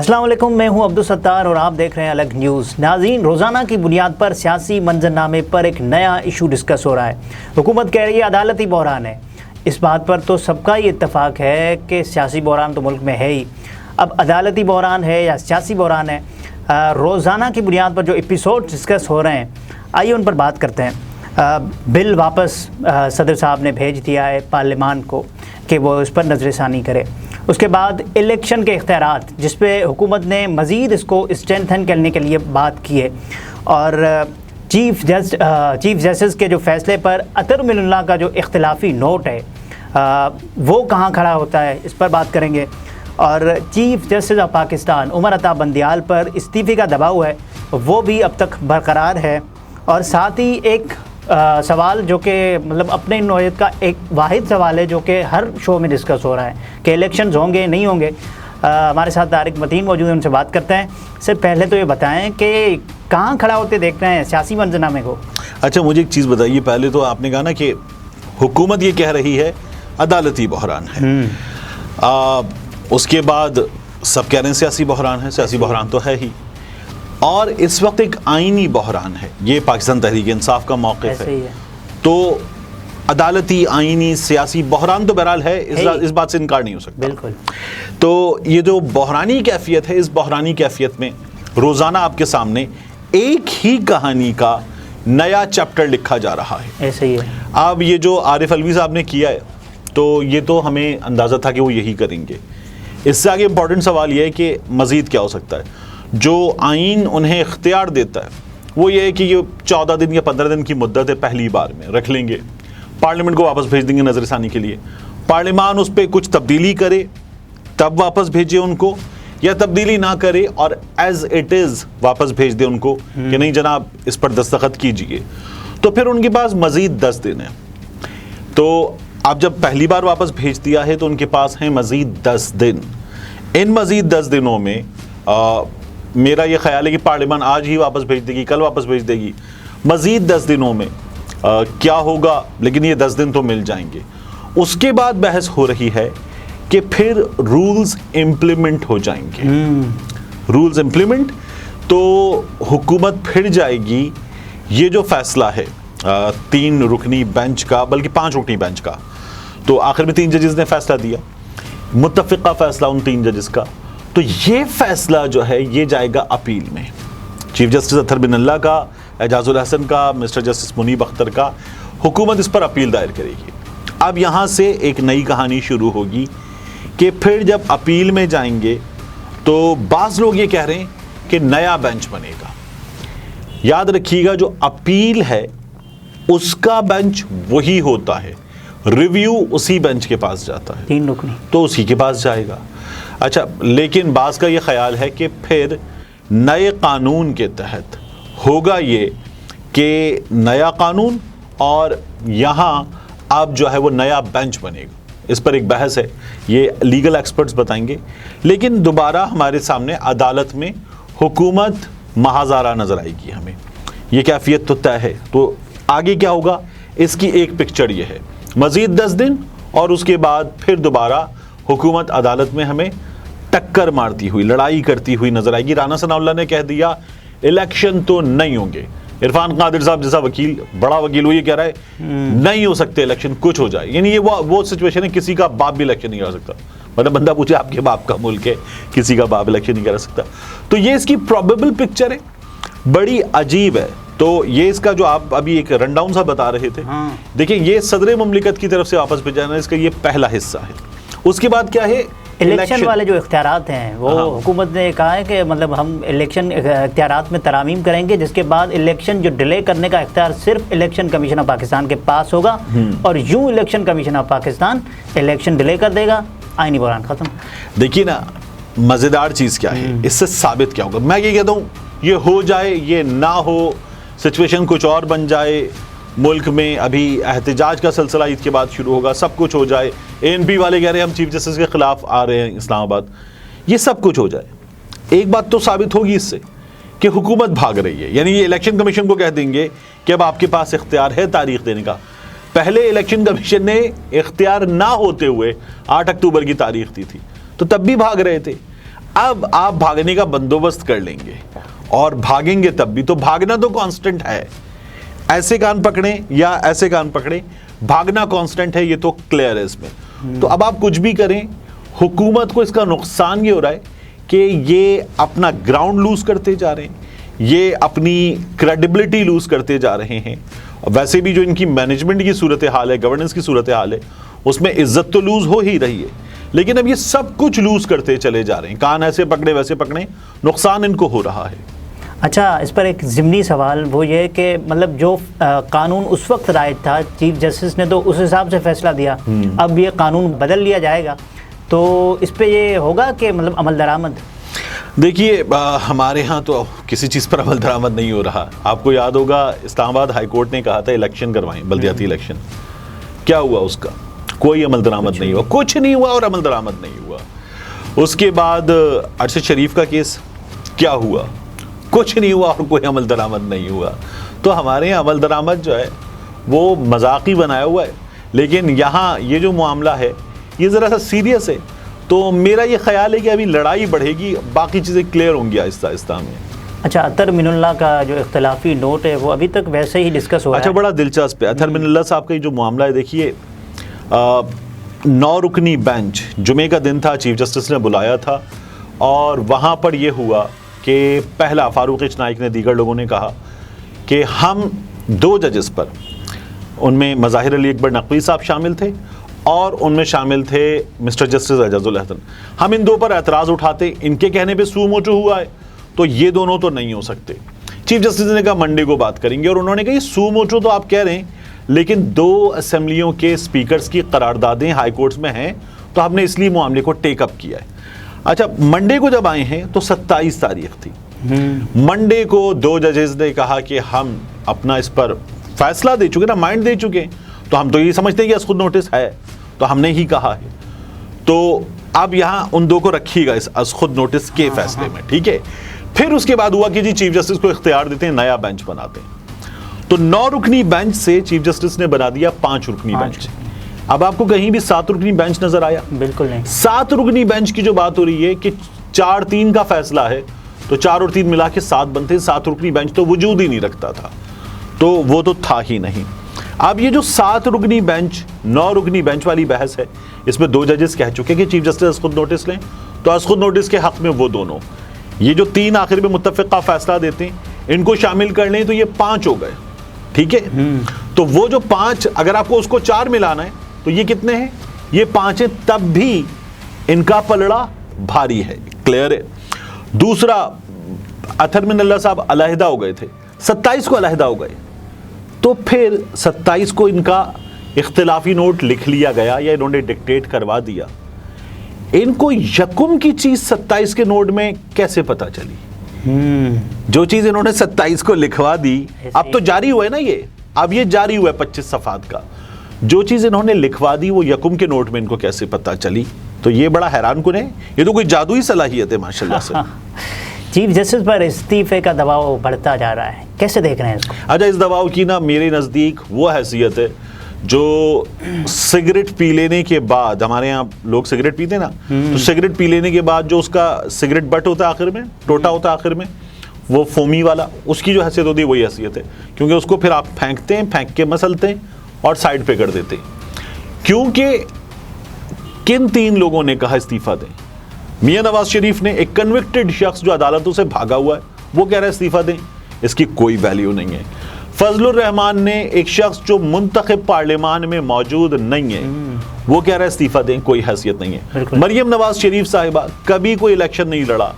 السلام علیکم، میں ہوں عبدالستار اور آپ دیکھ رہے ہیں الگ نیوز۔ ناظرین، روزانہ کی بنیاد پر سیاسی منظرنامے پر ایک نیا ایشو ڈسکس ہو رہا ہے۔ حکومت کہہ رہی ہے عدالتی بحران ہے۔ اس بات پر تو سب کا ہی اتفاق ہے کہ سیاسی بحران تو ملک میں ہے ہی، اب عدالتی بحران ہے یا سیاسی بحران ہے۔ روزانہ کی بنیاد پر جو ایپیسوڈ ڈسکس ہو رہے ہیں، آئیے ان پر بات کرتے ہیں۔ بل واپس صدر صاحب نے بھیج دیا ہے پارلیمان کو کہ وہ اس پر نظر ثانی کرے۔ اس کے بعد الیکشن کے اختیارات، جس پہ حکومت نے مزید اس کو اسٹرینتھن کرنے کے لیے بات کی ہے، اور چیف جسٹس کے جو فیصلے پر اطہر من اللہ کا جو اختلافی نوٹ ہے وہ کہاں کھڑا ہوتا ہے، اس پر بات کریں گے۔ اور chief justice of Pakistan Umar Ata Bandial پر استعفے کا دباؤ ہے، وہ بھی اب تک برقرار ہے۔ اور ساتھ ہی ایک سوال جو کہ مطلب اپنے نوعیت کا ایک واحد سوال ہے جو کہ ہر شو میں ڈسکس ہو رہا ہے کہ الیکشنز ہوں گے نہیں ہوں گے۔ ہمارے ساتھ طارق متین موجود ہیں، ان سے بات کرتے ہیں۔ سر پہلے تو یہ بتائیں کہ کہاں کھڑا ہوتے دیکھ رہے ہیں سیاسی منظرنامے کو؟ اچھا، مجھے ایک چیز بتائیے، پہلے تو آپ نے کہا نا کہ حکومت یہ کہہ رہی ہے عدالتی بحران ہے، اس کے بعد سب کہہ رہے ہیں سیاسی بحران ہے۔ سیاسی بحران تو ہے ہی، اور اس وقت ایک آئینی بحران ہے۔ یہ پاکستان تحریک انصاف کا موقف ہے، تو عدالتی آئینی سیاسی بحران تو بہرحال ہے، اس بات سے انکار نہیں ہو سکتا۔ بالکل۔ تو یہ جو بحرانی کیفیت ہے، اس بحرانی کیفیت میں روزانہ آپ کے سامنے ایک ہی کہانی کا نیا چیپٹر لکھا جا رہا ہے۔ ایسے ہی ہے۔ اب یہ جو عارف علوی صاحب نے کیا ہے، تو یہ تو ہمیں اندازہ تھا کہ وہ یہی کریں گے۔ اس سے آگے امپورٹنٹ سوال یہ ہے کہ مزید کیا ہو سکتا ہے۔ جو آئین انہیں اختیار دیتا ہے وہ یہ ہے کہ یہ 14 دن یا 15 دن کی مدت ہے، پہلی بار میں رکھ لیں گے، پارلیمنٹ کو واپس بھیج دیں گے نظر ثانی کے لیے۔ پارلیمان اس پہ کچھ تبدیلی کرے تب واپس بھیجے ان کو، یا تبدیلی نہ کرے اور ایز اٹ از واپس بھیج دے ان کو کہ نہیں جناب اس پر دستخط کیجئے، تو پھر ان کے پاس مزید 10 دن ہیں۔ تو اب جب پہلی بار واپس بھیج دیا ہے تو ان کے پاس ہیں مزید 10 دن۔ ان مزید 10 دنوں میں میرا یہ خیال ہے کہ پارلیمان آج ہی واپس بھیج دے گی، کل واپس بھیج دے گی۔ مزید 10 دنوں میں کیا ہوگا، لیکن یہ 10 دن تو مل جائیں گے۔ اس کے بعد بحث ہو رہی ہے کہ پھر رولز امپلیمنٹ ہو جائیں گے۔ رولز امپلیمنٹ تو حکومت پھر جائے گی۔ یہ جو فیصلہ ہے 3 رکنی بینچ کا، بلکہ 5 رکنی بینچ کا، تو آخر میں 3 ججز نے فیصلہ دیا، متفقہ فیصلہ ان 3 ججز کا، تو یہ فیصلہ جو ہے یہ جائے گا اپیل میں۔ چیف جسٹس اطہر بن اللہ کا، اعجاز الحسن کا، مسٹر جسٹس منیب اختر کا، حکومت اس پر اپیل دائر کرے گی۔ اب یہاں سے ایک نئی کہانی شروع ہوگی کہ پھر جب اپیل میں جائیں گے تو بعض لوگ یہ کہہ رہے ہیں کہ نیا بینچ بنے گا۔ یاد رکھیے گا، جو اپیل ہے اس کا بینچ وہی ہوتا ہے، ریویو اسی بینچ کے پاس جاتا ہے، 3 رکنی تو اسی کے پاس جائے گا۔ اچھا، لیکن بعض کا یہ خیال ہے کہ پھر نئے قانون کے تحت ہوگا یہ کہ نیا قانون اور یہاں اب جو ہے وہ نیا بینچ بنے گا۔ اس پر ایک بحث ہے، یہ لیگل ایکسپرٹس بتائیں گے، لیکن دوبارہ ہمارے سامنے عدالت میں حکومت محاذارہ نظر آئے گی ہمیں، یہ کیفیت تو طے ہے۔ تو آگے کیا ہوگا اس کی ایک پکچر یہ ہے، مزید 10 دن اور اس کے بعد پھر دوبارہ حکومت عدالت میں ہمیں ٹکر مارتی ہوئی، لڑائی کرتی ہوئی نظر آئے گی۔ رانا ثناء اللہ نے کہہ دیا الیکشن تو نہیں ہوں گے۔ عرفان قادر صاحب جیسا وکیل، بڑا وکیل، وہ یہ کہہ رہا ہے نہیں ہو سکتے الیکشن، کچھ ہو جائے۔ یعنی یہ وہ سچویشن ہے، کسی کا باپ بھی الیکشن نہیں کرا سکتا۔ مطلب بندہ پوچھے آپ کے باپ کا ملک ہے، کسی کا باپ الیکشن نہیں کرا سکتا۔ تو یہ اس کی پروبیبل پکچر ہے، بڑی عجیب ہے۔ تو یہ اس کا جو آپ ابھی ایک رن ڈاؤن سا بتا رہے تھے، دیکھیں یہ صدر مملکت کی طرف سے واپس بھیجانا، اس کا یہ پہلا حصہ ہے۔ اس کے بعد کیا ہے، الیکشن والے جو اختیارات ہیں وہ حکومت نے کہا ہے کہ مطلب ہم الیکشن اختیارات میں ترامیم کریں گے، جس کے بعد الیکشن جو ڈیلے کرنے کا اختیار صرف الیکشن کمیشن آف پاکستان کے پاس ہوگا، اور یوں election commission of Pakistan election delay کر دے گا، آئینی بحران ختم۔ دیکھیے نا مزیدار چیز کیا ہے، اس سے ثابت کیا ہوگا۔ میں یہ کہتا ہوں یہ ہو جائے، یہ نہ ہو، سچویشن کچھ اور بن جائے، ملک میں ابھی احتجاج کا سلسلہ عید کے بعد شروع ہوگا، سب کچھ ہو جائے، ANP والے کہہ رہے ہیں ہم چیف جسٹس کے خلاف آ رہے ہیں اسلام آباد، یہ سب کچھ ہو جائے، ایک بات تو ثابت ہوگی اس سے کہ حکومت بھاگ رہی ہے۔ یعنی یہ الیکشن کمیشن کو کہہ دیں گے کہ اب آپ کے پاس اختیار ہے تاریخ دینے کا۔ پہلے الیکشن کمیشن نے اختیار نہ ہوتے ہوئے 8 اکتوبر کی تاریخ دی تھی، تو تب بھی بھاگ رہے تھے۔ اب آپ بھاگنے کا بندوبست کر لیں گے اور بھاگیں گے تب بھی، تو بھاگنا تو کانسٹنٹ ہے، ایسے کان پکڑیں یا ایسے کان پکڑیں، بھاگنا کانسٹنٹ ہے، یہ تو کلیئر ہے اس میں۔ تو اب آپ کچھ بھی کریں، حکومت کو اس کا نقصان یہ ہو رہا ہے کہ یہ اپنا گراؤنڈ لوز کرتے جا رہے ہیں، یہ اپنی کریڈیبلٹی لوز کرتے جا رہے ہیں۔ ویسے بھی جو ان کی مینجمنٹ کی صورتحال ہے، گورننس کی صورتحال ہے، اس میں عزت تو لوز ہو ہی رہی ہے، لیکن اب یہ سب کچھ لوز کرتے چلے جا رہے ہیں، کان ایسے پکڑے ویسے پکڑے، نقصان ان کو ہو رہا ہے۔ اچھا، اس پر ایک ضمنی سوال وہ یہ کہ مطلب جو قانون اس وقت رائج تھا، چیف جسٹس نے تو اس حساب سے فیصلہ دیا، اب یہ قانون بدل لیا جائے گا تو اس پہ یہ ہوگا کہ مطلب عمل درآمد؟ دیکھیے ہمارے ہاں تو کسی چیز پر عمل درآمد نہیں ہو رہا۔ آپ کو یاد ہوگا اسلام آباد ہائی کورٹ نے کہا تھا الیکشن کروائیں، بلدیاتی الیکشن، کیا ہوا اس کا؟ کوئی عمل درآمد نہیں ہوا، کچھ نہیں ہوا اور عمل درآمد نہیں ہوا۔ اس کے بعد ارشد شریف کا کیس کیا ہوا؟ کچھ نہیں ہوا اور کوئی عمل درآمد نہیں ہوا۔ تو ہمارے یہاں عمل درآمد جو ہے وہ مذاقی بنایا ہوا ہے، لیکن یہاں یہ جو معاملہ ہے یہ ذرا سا سیریس ہے، تو میرا یہ خیال ہے کہ ابھی لڑائی بڑھے گی، باقی چیزیں کلیئر ہوں گی آہستہ آہستہ میں۔ اچھا، اطہر من اللہ کا جو اختلافی نوٹ ہے وہ ابھی تک ویسے ہی ڈسکس ہو رہا ہے؟ اچھا، بڑا دلچسپ ہے اطہر من اللہ صاحب کا یہ جو معاملہ ہے۔ دیکھیے 9 رکنی بینچ، جمعے کا دن تھا، چیف جسٹس نے بلایا تھا اور وہاں پر یہ ہوا کہ پہلا فاروق نائک نے دیگر لوگوں نے کہا کہ ہم 2 ججز پر، ان میں مظاہر علی اکبر نقوی صاحب شامل تھے اور ان میں شامل تھے مسٹر جسٹس اعجاز الحسن، ہم ان 2 پر اعتراض اٹھاتے، ان کے کہنے پہ سو موٹو ہوا ہے، تو یہ دونوں تو نہیں ہو سکتے۔ چیف جسٹس نے کہا منڈے کو بات کریں گے، اور انہوں نے کہا یہ سو موٹو تو آپ کہہ رہے ہیں، لیکن 2 اسمبلیوں کے اسپیکرز کی قراردادیں ہائی کورٹس میں ہیں، تو ہم نے اس لیے معاملے کو ٹیک اپ کیا ہے۔ اچھا، منڈے کو جب آئے ہیں تو 27 تاریخ تھی، منڈے کو 2 ججز نے کہا کہ ہم اپنا اس پر فیصلہ دے چکے نا، مائنڈ دے چکے، تو ہم تو یہ سمجھتے ہیں کہ از خود نوٹس ہے، تو ہم نے ہی کہا ہے، تو اب یہاں ان 2 کو رکھیے گا اس از خود نوٹس کے فیصلے میں، ٹھیک ہے۔ پھر اس کے بعد ہوا کہ جی چیف جسٹس کو اختیار دیتے ہیں، نیا بینچ بناتے ہیں، تو 9 رکنی بینچ سے چیف جسٹس نے بنا دیا 5 رکنی بینچ۔ اب آپ کو کہیں بھی 7 رکنی بینچ نظر آیا؟ بالکل نہیں۔ 7 رکنی بینچ کی جو بات ہو رہی ہے کہ 4-3 کا فیصلہ ہے، تو 4 اور 3 ملا کے 7 بنتے ہیں، 7 رکنی بینچ تو وجود ہی نہیں رکھتا تھا، تو وہ تو تھا ہی نہیں۔ اب یہ جو 7 رکنی بینچ 9 رکنی بینچ والی بحث ہے، اس میں 2 ججز کہہ چکے کہ چیف جسٹس از خود نوٹس لیں، تو از خود نوٹس کے حق میں وہ دونوں، یہ جو 3 آخر میں متفقہ فیصلہ دیتے ہیں، ان کو شامل کر لیں تو یہ 5 ہو گئے، ٹھیک ہے۔ تو وہ جو 5، اگر آپ کو اس کو 4 ملانا ہے تو یہ کتنے ہیں؟ یہ 5 ہیں، تب بھی ان کا پلڑا بھاری ہے، کلیئر ہے۔ دوسرا، اطہر من اللہ صاحب علیحدہ ہو گئے تھے، 27 کو علیحدہ ہو گئے، تو پھر 27 کو ان کا اختلافی نوٹ لکھ لیا گیا یا انہوں نے ڈکٹیٹ کروا دیا۔ ان کو یکم کی چیز 27 کے نوٹ میں کیسے پتا چلی؟ جو چیز انہوں نے 27 کو لکھوا دی، اب تو جاری ہوا ہے نا، یہ اب یہ جاری ہوا ہے 25 صفحات کا، جو چیز انہوں نے لکھوا دی وہ یکم کے نوٹ میں ان کو کیسے پتا چلی؟ تو یہ بڑا حیران کن ہے، یہ تو کوئی جادوئی صلاحیت ہے ماشاءاللہ سے۔ چیف جسٹس پر استعفے کا دباؤ بڑھتا جا رہا ہے، کیسے دیکھ رہے ہیں اس کو؟ اچھا، اس دباؤ کی نا میرے نزدیک وہ حیثیت ہے جو سگریٹ پی لینے کے بعد، ہمارے یہاں لوگ سگریٹ پیتے ہیں نا، تو سگریٹ پی لینے کے بعد جو اس کا سگریٹ بٹ ہوتا ہے آخر میں، ٹوٹا ہوتا ہے آخر میں، وہ فومی والا، اس کی جو حیثیت ہوتی ہے وہی حیثیت ہے، کیونکہ اس کو پھر آپ پھینکتے ہیں، پھینک کے مسلتے ہیں اور سائڈ پہ کر دیتے ہیں۔ کیونکہ کن 3 لوگوں نے کہا استعفیٰ دیں؟ میاں نواز شریف نے، ایک کنوکٹڈ شخص جو عدالتوں سے بھاگا ہوا ہے، وہ کہہ رہا ہے استعفیٰ دیں، اس کی کوئی ویلیو نہیں ہے۔ فضل الرحمان نے، ایک شخص جو منتخب پارلیمان میں موجود نہیں ہے، وہ کہہ رہا ہے استعفیٰ دیں، کوئی حیثیت نہیں ہے۔ مریم نواز شریف صاحبہ کبھی کوئی الیکشن نہیں لڑا،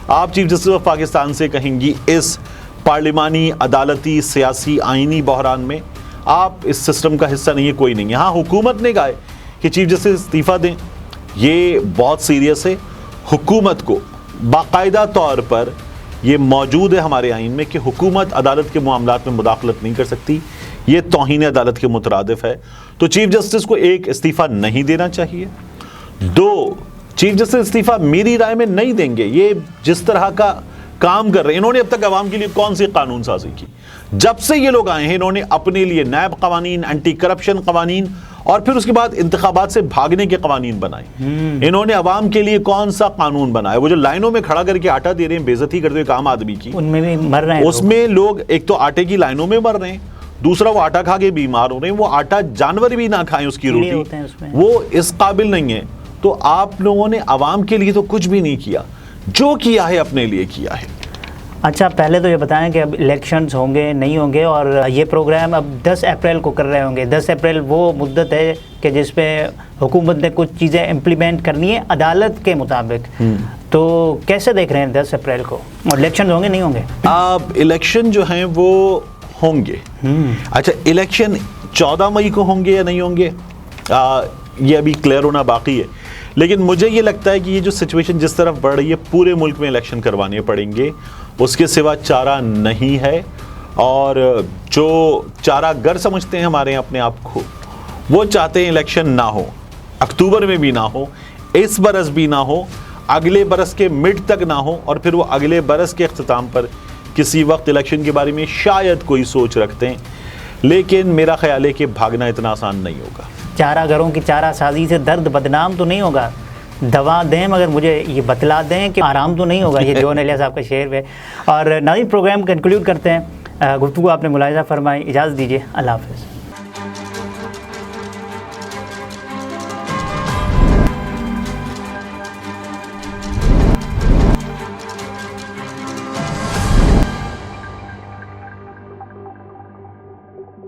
آپ چیف جسٹس آف پاکستان سے کہیں گی اس پارلیمانی، عدالتی، سیاسی، آئینی بحران میں آپ اس سسٹم کا حصہ نہیں ہے، کوئی نہیں ہے۔ ہاں، حکومت نے کہا ہے کہ چیف جسٹس استعفیٰ دیں، یہ بہت سیریس ہے۔ حکومت کو باقاعدہ طور پر یہ موجود ہے ہمارے آئین میں کہ حکومت عدالت کے معاملات میں مداخلت نہیں کر سکتی، یہ توہین عدالت کے مترادف ہے۔ تو چیف جسٹس کو 1 استعفیٰ نہیں دینا چاہیے، 2 چیف جسٹس استعفیٰ میری رائے میں نہیں دیں گے، یہ جس طرح کا کام کر رہے ہیں. انہوں نے اب تک عوام کے لیے کون سی قانون سازی کی؟ جب سے یہ لوگ آئے ہیں انہوں نے اپنے لیے نیب قوانین, اینٹی کرپشن قوانین اور پھر اس کے بعد انتخابات سے بھاگنے کے قوانین بنائے. انہوں نے عوام کے لیے کون سا قانون بنایا؟ وہ جو لائنوں میں کھڑا کر کے آٹا دے رہے ہیں, بے عزتی کرتے ہوئے عام آدمی کی, ان میں بھی مر رہے ہیں. اس میں لوگ ایک تو آٹے کی لائنوں میں مر رہے ہیں, دوسرا وہ آٹا کھا کے بیمار ہو رہے ہیں. وہ آٹا جانور بھی نہ کھائیں اس کی روٹی, وہ اس قابل نہیں ہے. تو آپ لوگوں نے عوام کے لیے تو کچھ بھی نہیں کیا, جو کیا ہے اپنے لیے کیا ہے. اچھا پہلے تو یہ بتائیں کہ اب الیکشنز ہوں گے نہیں ہوں گے, اور یہ پروگرام اب 10 اپریل کو کر رہے ہوں گے. 10 اپریل وہ مدت ہے کہ جس پہ حکومت نے کچھ چیزیں امپلیمنٹ کرنی ہے عدالت کے مطابق. تو کیسے دیکھ رہے ہیں 10 اپریل کو, اور الیکشنز ہوں گے نہیں ہوں گے؟ اب الیکشن جو ہیں وہ ہوں گے. اچھا الیکشن 14 مئی کو ہوں گے یا نہیں ہوں گے یہ ابھی کلیئر ہونا باقی ہے. لیکن مجھے یہ لگتا ہے کہ یہ جو سچویشن جس طرف بڑھ رہی ہے, پورے ملک میں الیکشن کروانے پڑیں گے, اس کے سوا چارہ نہیں ہے. اور جو چارہ گر سمجھتے ہیں ہمارے اپنے آپ کو, وہ چاہتے ہیں الیکشن نہ ہو, اکتوبر میں بھی نہ ہو, اس برس بھی نہ ہو, اگلے برس کے مڈ تک نہ ہو, اور پھر وہ اگلے برس کے اختتام پر کسی وقت الیکشن کے بارے میں شاید کوئی سوچ رکھتے ہیں. لیکن میرا خیال ہے کہ بھاگنا اتنا آسان نہیں ہوگا. چارہ گروں کی چارہ سازی سے درد بدنام تو نہیں ہوگا؟ دوا دیں مگر مجھے یہ بتلا دیں کہ آرام تو نہیں ہوگا. یہ جون ایلیا صاحب کا شعر ہے. اور ناظرین پروگرام کنکلیوڈ کرتے ہیں. گفتگو آپ نے ملاحظہ فرمائی, اجازت دیجیے, اللہ حافظ.